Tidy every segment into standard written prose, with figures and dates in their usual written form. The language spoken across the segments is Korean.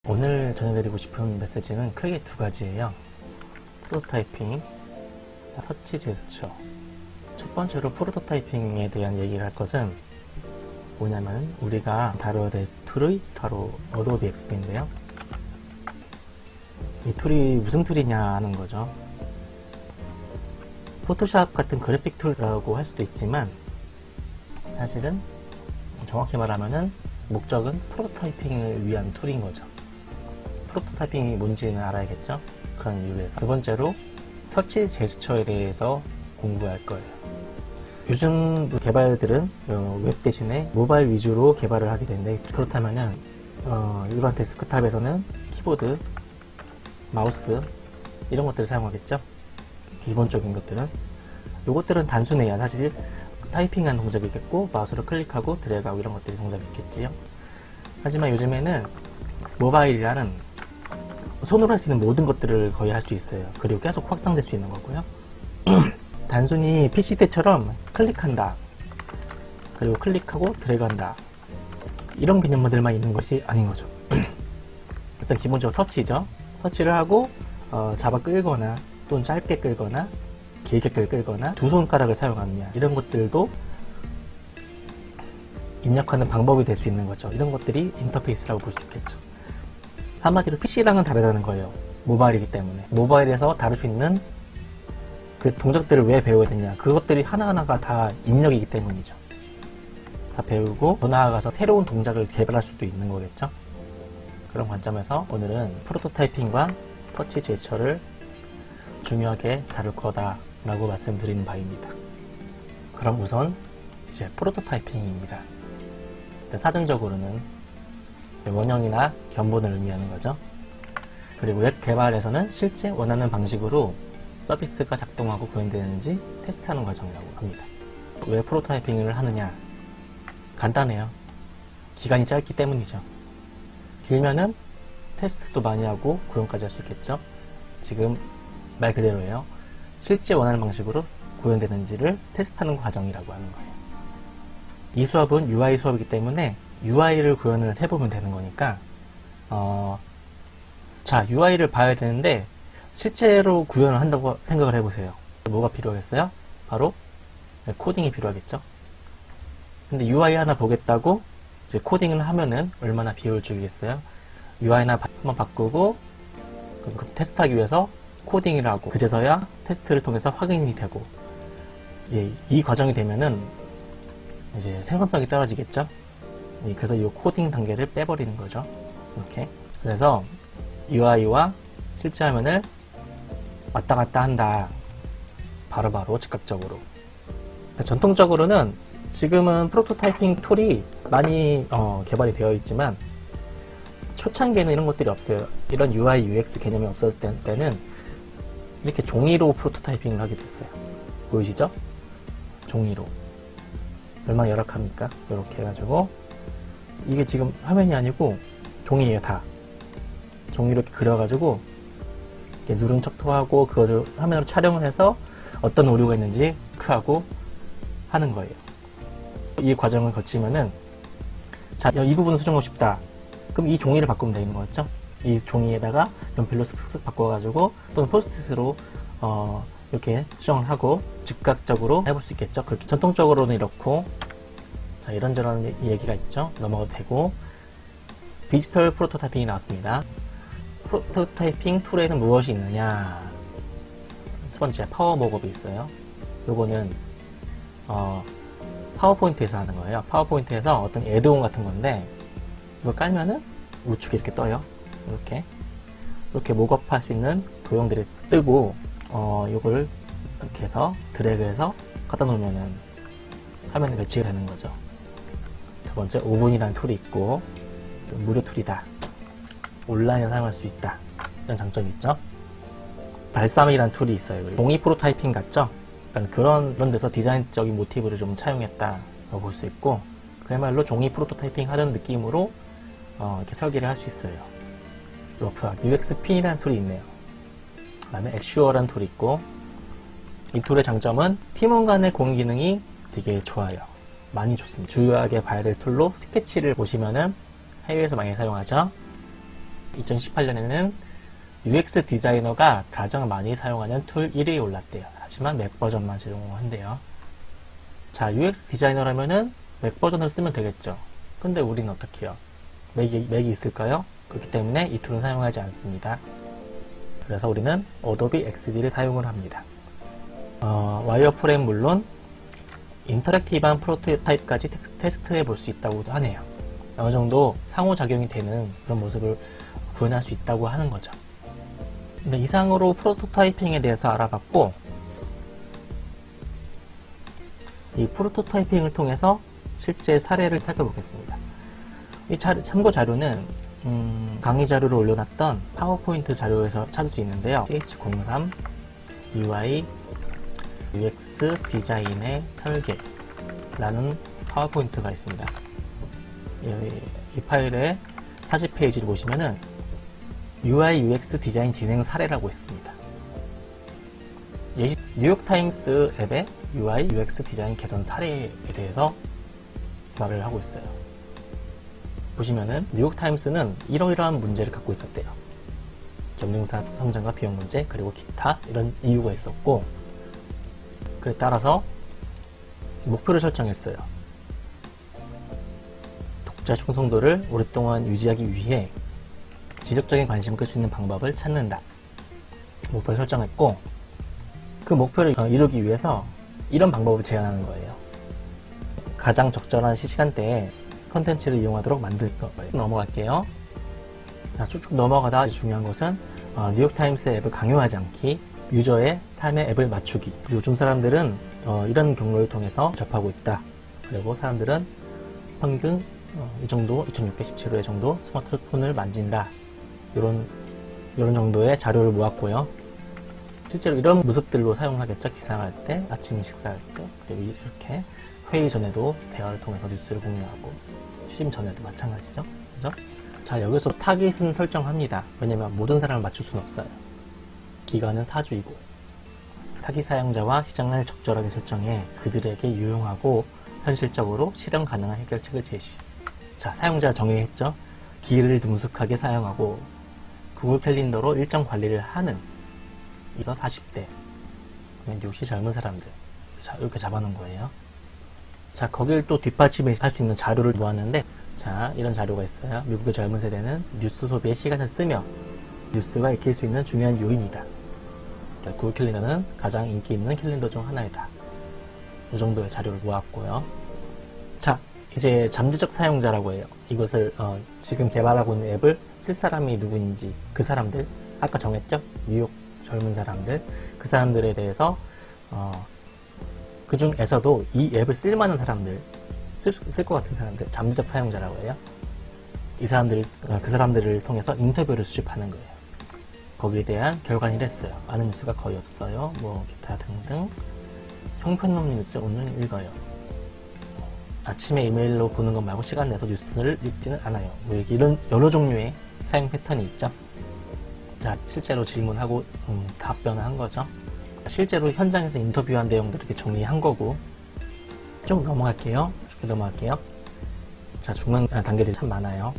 오늘 전해드리고 싶은 메시지는 크게 두 가지예요. 프로토타이핑, 터치 제스처. 첫 번째로 프로토타이핑에 대한 얘기를 할 것은 뭐냐면 우리가 다뤄야 될 툴이 바로 어도비 엑스프인데요. 이 툴이 무슨 툴이냐 하는 거죠. 포토샵 같은 그래픽 툴이라고 할 수도 있지만 사실은 정확히 말하면은 목적은 프로토타이핑을 위한 툴인 거죠. 프로토타이핑이 뭔지는 알아야겠죠? 그런 이유에서. 두 번째로 터치 제스처에 대해서 공부할 거예요. 요즘 개발들은 웹 대신에 모바일 위주로 개발을 하게 되는데, 그렇다면은 일반 데스크탑에서는 키보드, 마우스 이런 것들을 사용하겠죠? 기본적인 것들은. 요것들은 단순해야 사실 타이핑하는 동작이 있겠고 마우스로 클릭하고 드래그하고 이런 것들이 동작이 있겠지요. 하지만 요즘에는 모바일이라는 손으로 할 수 있는 모든 것들을 거의 할 수 있어요. 그리고 계속 확장될 수 있는 거고요. 단순히 PC 때처럼 클릭한다, 그리고 클릭하고 드래그한다, 이런 개념들만 있는 것이 아닌 거죠. 일단 기본적으로 터치죠. 터치를 하고 잡아 끌거나 또는 짧게 끌거나 길게 끌거나 두 손가락을 사용하느냐, 이런 것들도 입력하는 방법이 될 수 있는 거죠. 이런 것들이 인터페이스라고 볼 수 있겠죠. 한마디로 PC랑은 다르다는 거예요. 모바일이기 때문에. 모바일에서 다룰 수 있는 그 동작들을 왜 배워야 되냐, 그것들이 하나하나가 다 입력이기 때문이죠. 다 배우고 더 나아가서 새로운 동작을 개발할 수도 있는 거겠죠. 그런 관점에서 오늘은 프로토타이핑과 터치 제스처를 중요하게 다룰 거다 라고 말씀드리는 바입니다. 그럼 우선 이제 프로토타이핑입니다. 사전적으로는 원형이나 견본을 의미하는 거죠. 그리고 웹 개발에서는 실제 원하는 방식으로 서비스가 작동하고 구현되는지 테스트하는 과정이라고 합니다. 왜 프로토타이핑을 하느냐? 간단해요. 기간이 짧기 때문이죠. 길면은 테스트도 많이 하고 구현까지 할 수 있겠죠. 지금 말 그대로예요. 실제 원하는 방식으로 구현되는지를 테스트하는 과정이라고 하는 거예요. 이 수업은 UI 수업이기 때문에 UI를 구현을 해보면 되는 거니까 자, UI를 봐야 되는데 실제로 구현을 한다고 생각을 해보세요. 뭐가 필요하겠어요? 바로 코딩이 필요하겠죠. 근데 UI 하나 보겠다고 이제 코딩을 하면은 얼마나 비효율적이겠어요? UI나 한번 바꾸고 그럼 테스트하기 위해서 코딩을 하고 그제서야 테스트를 통해서 확인이 되고, 예, 이 과정이 되면은 이제 생산성이 떨어지겠죠. 예, 그래서 이 코딩 단계를 빼버리는 거죠. 이렇게. 그래서 UI와 실제 화면을 왔다 갔다 한다. 바로바로 즉각적으로. 전통적으로는 지금은 프로토타이핑 툴이 많이 개발이 되어 있지만 초창기에는 이런 것들이 없어요. 이런 UI, UX 개념이 없었을 때는 이렇게 종이로 프로토타이핑을 하게 됐어요. 보이시죠? 종이로. 얼마나 열악합니까? 이렇게 해가지고 이게 지금 화면이 아니고 종이에요. 다 종이로 이렇게 그려가지고 이렇게 누른 척도 하고 그거를 화면으로 촬영을 해서 어떤 오류가 있는지 체크하고 하는 거예요. 이 과정을 거치면은 자, 이 부분을 수정하고 싶다. 그럼 이 종이를 바꾸면 되는 거겠죠? 이 종이에다가 연필로 쓱쓱 바꿔가지고 또는 포스트잇으로 이렇게 수정을 하고 즉각적으로 해볼 수 있겠죠. 그렇게 전통적으로는 이렇고, 자, 이런저런 얘기가 있죠. 넘어가도 되고. 디지털 프로토타이핑이 나왔습니다. 프로토타이핑 툴에는 무엇이 있느냐? 첫 번째, 파워 모업이 있어요. 요거는 파워포인트에서 하는 거예요. 파워포인트에서 어떤 애드온 같은 건데 이거 깔면은 우측에 이렇게 떠요. 이렇게 목업할 수 있는 도형들이 뜨고, 요걸 이렇게 해서 드래그해서 갖다 놓으면은 화면에 배치가 되는 거죠. 두 번째, 오븐이라는 툴이 있고, 무료 툴이다. 온라인에 사용할 수 있다. 이런 장점이 있죠. 발사믹이라는 툴이 있어요. 종이 프로타이핑 같죠? 그러니까 그런 데서 디자인적인 모티브를 좀 차용했다고 볼 수 있고, 그야말로 종이 프로토타이핑 하는 느낌으로 이렇게 설계를 할 수 있어요. 러프하게. UXP라는 툴이 있네요. 그 다음에 액슈어라는 툴이 있고, 이 툴의 장점은 팀원 간의 공유 기능이 되게 좋아요. 많이 좋습니다. 주요하게 봐야 될 툴로 스케치를 보시면은 해외에서 많이 사용하죠. 2018년에는 UX 디자이너가 가장 많이 사용하는 툴 1위에 올랐대요. 하지만 맥 버전만 제공한대요. 자, UX 디자이너라면은 맥 버전을 쓰면 되겠죠. 근데 우리는 어떻게 해요? 맥이 있을까요? 그렇기 때문에 이 툴은 사용하지 않습니다. 그래서 우리는 어도비 XD를 사용을 합니다. 와이어프레임 물론 인터랙티브한 프로토타입까지 테스트해 볼 수 있다고 하네요. 어느 정도 상호작용이 되는 그런 모습을 구현할 수 있다고 하는 거죠. 네, 이상으로 프로토타이핑에 대해서 알아봤고, 이 프로토타이핑을 통해서 실제 사례를 살펴보겠습니다. 이 참고 자료는 강의 자료를 올려놨던 파워포인트 자료에서 찾을 수 있는데요. CH03 UI UX 디자인의 설계라는 파워포인트가 있습니다. 이 파일의 40페이지를 보시면은 UI UX 디자인 진행 사례라고 있습니다. 뉴욕타임스 앱의 UI UX 디자인 개선 사례에 대해서 말을 하고 있어요. 보시면은 뉴욕타임스는 이러이러한 문제를 갖고 있었대요. 경쟁사 성장과 비용 문제, 그리고 기타 이런 이유가 있었고, 그에 따라서 목표를 설정했어요. 독자 충성도를 오랫동안 유지하기 위해 지속적인 관심을 끌 수 있는 방법을 찾는다. 목표를 설정했고, 그 목표를 이루기 위해서 이런 방법을 제안하는 거예요. 가장 적절한 시간대에 컨텐츠를 이용하도록 만들 거예요. 넘어갈게요. 자, 쭉쭉 넘어가다 중요한 것은 뉴욕타임스 앱을 강요하지 않기, 유저의 삶의 앱을 맞추기. 요즘 사람들은 이런 경로를 통해서 접하고 있다. 그리고 사람들은 평균 이 정도, 2617회 정도 스마트폰을 만진다. 이런 정도의 자료를 모았고요. 실제로 이런 모습들로 사용하겠죠. 기상할 때, 아침 식사할 때, 그리고 이렇게 회의 전에도 대화를 통해서 뉴스를 공유하고, 취임 전에도 마찬가지죠. 그죠? 자, 여기서 타깃은 설정합니다. 왜냐면 모든 사람을 맞출 수는 없어요. 기간은 4주이고, 타깃 사용자와 시장을 적절하게 설정해 그들에게 유용하고 현실적으로 실현 가능한 해결책을 제시. 자, 사용자 정의했죠. 기기를 능숙하게 사용하고 구글 캘린더로 일정 관리를 하는, 그래서 40대 역시 젊은 사람들, 자, 이렇게 잡아놓은 거예요. 자, 거길 또 뒷받침할 수 있는 자료를 모았는데, 자, 이런 자료가 있어요. 미국의 젊은 세대는 뉴스 소비에 시간을 쓰며 뉴스가 익힐 수 있는 중요한 요인이다. 구글 캘린더는 가장 인기 있는 캘린더 중 하나이다. 이 정도의 자료를 모았고요. 자, 이제 잠재적 사용자라고 해요. 이것을 지금 개발하고 있는 앱을 쓸 사람이 누구인지, 그 사람들, 아까 정했죠? 뉴욕 젊은 사람들, 그 사람들에 대해서 그 중에서도 이 앱을 쓸만한 사람들, 쓸 것 같은 사람들, 잠재적 사용자라고 해요. 이 사람들, 그 사람들을 통해서 인터뷰를 수집하는 거예요. 거기에 대한 결과는 이랬어요. 아는 뉴스가 거의 없어요. 뭐 기타 등등. 형편없는 뉴스 오늘 읽어요. 아침에 이메일로 보는 것 말고 시간 내서 뉴스를 읽지는 않아요. 뭐 이런 여러 종류의 사용 패턴이 있죠. 자, 실제로 질문하고 답변을 한 거죠. 실제로 현장에서 인터뷰한 내용들을 이렇게 정리한 거고. 쭉 넘어갈게요. 쭉 넘어갈게요. 자, 중간 단계들이 참 많아요.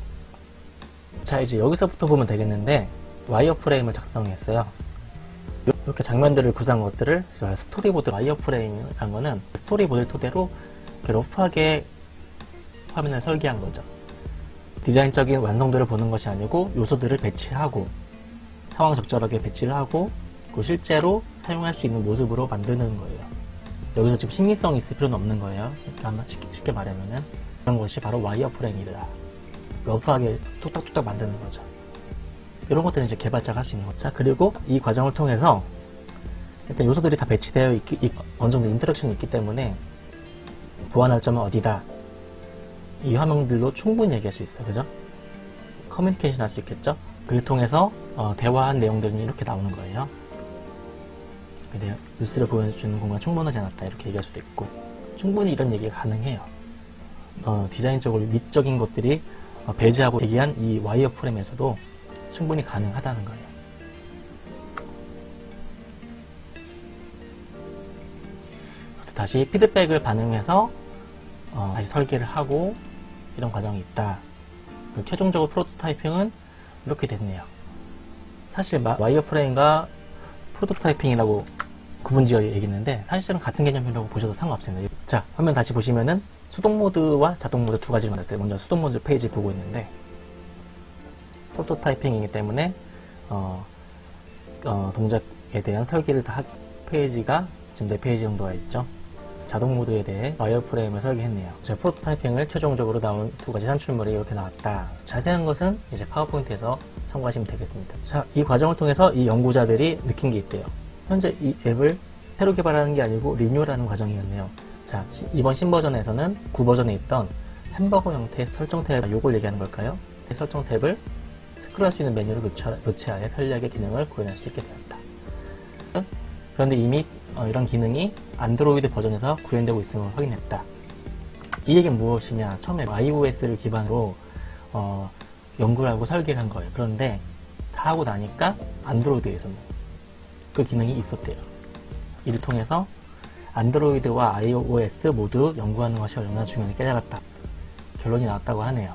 자, 이제 여기서부터 보면 되겠는데, 와이어프레임을 작성했어요. 이렇게 장면들을 구성한 것들을 스토리보드, 와이어프레임이라는 거는 스토리보드를 토대로 이렇게 러프하게 화면을 설계한 거죠. 디자인적인 완성도를 보는 것이 아니고 요소들을 배치하고 상황 적절하게 배치를 하고 그 실제로 사용할 수 있는 모습으로 만드는 거예요. 여기서 지금 심미성이 있을 필요는 없는 거예요. 그러니까 쉽게 말하면은 그런 것이 바로 와이어프레임이다. 러프하게 뚝딱뚝딱 만드는 거죠. 이런 것들은 이제 개발자가 할 수 있는 거죠. 자, 그리고 이 과정을 통해서 일단 요소들이 다 배치되어 어느 정도 인터랙션이 있기 때문에 보완할 점은 어디다. 이 화면들로 충분히 얘기할 수 있어요. 그죠? 커뮤니케이션 할 수 있겠죠? 그를 통해서 대화한 내용들은 이렇게 나오는 거예요. 뉴스를 보여주는 공간 충분하지 않았다. 이렇게 얘기할 수도 있고, 충분히 이런 얘기가 가능해요. 디자인적으로 미적인 것들이 배제하고 얘기한 이 와이어프레임에서도 충분히 가능하다는 거예요. 그래서 다시 피드백을 반영해서 다시 설계를 하고 이런 과정이 있다. 그리고 최종적으로 프로토타이핑은 이렇게 됐네요. 사실 와이어프레임과 프로토타이핑이라고 구분지어 얘기했는데 사실은 같은 개념이라고 보셔도 상관없습니다. 자, 화면 다시 보시면은 수동 모드와 자동 모드 두 가지를 만들었어요. 먼저 수동 모드 페이지 보고 있는데 프로토타이핑이기 때문에 동작에 대한 설계를 다 페이지가 지금 4페이지 정도가 있죠. 자동 모드에 대해 와이어프레임을 설계했네요. 프로토타이핑을 최종적으로 나온 두 가지 산출물이 이렇게 나왔다. 자세한 것은 이제 파워포인트에서 참고하시면 되겠습니다. 자, 이 과정을 통해서 이 연구자들이 느낀 게 있대요. 현재 이 앱을 새로 개발하는 게 아니고 리뉴얼하는 과정이었네요. 자, 이번 신버전에서는 9버전에 있던 햄버거 형태의 설정 탭, 요걸 얘기하는 걸까요? 설정 탭을 스크롤할 수 있는 메뉴를 교체하여 편리하게 기능을 구현할 수 있게 되었다. 그런데 이미 이런 기능이 안드로이드 버전에서 구현되고 있음을 확인했다. 이 얘기는 무엇이냐? 처음에 iOS를 기반으로 연구를 하고 설계를 한 거예요. 그런데 다 하고 나니까 안드로이드에서는 그 기능이 있었대요. 이를 통해서 안드로이드와 iOS 모두 연구하는 것이 얼마나 중요한지 깨달았다. 결론이 나왔다고 하네요.